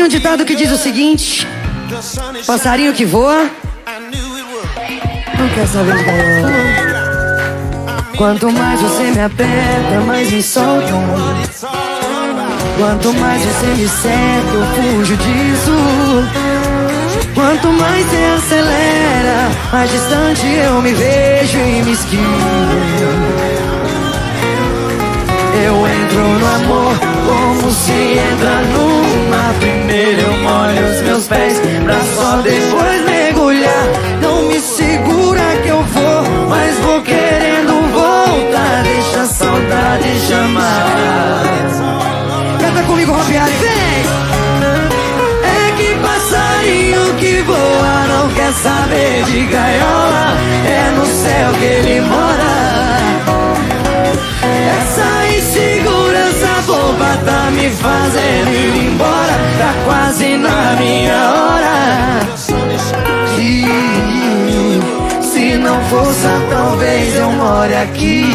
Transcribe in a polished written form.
Tem um ditado que diz o seguinte: passarinho que voa não quer saber de gaiola. Quanto mais você me aperta, mais me solta. Quanto mais você me cerca, eu fujo disso. Quanto mais você acelera, mais distante eu me vejo e me esquivo. Eu entro no amor como se entra numa. Primeiro eu molho os meus pés pra só depois mergulhar. Não me segura que eu vou, mas vou querendo voltar. Deixa a saudade chamar. Canta comigo, Robiari, vem! É que passarinho que voa não quer saber de gaiola. É no céu que ele mora. Essa insegurança boba tá me fazendo ir embora. Tá quase na minha hora. Se não fosse, talvez eu more aqui.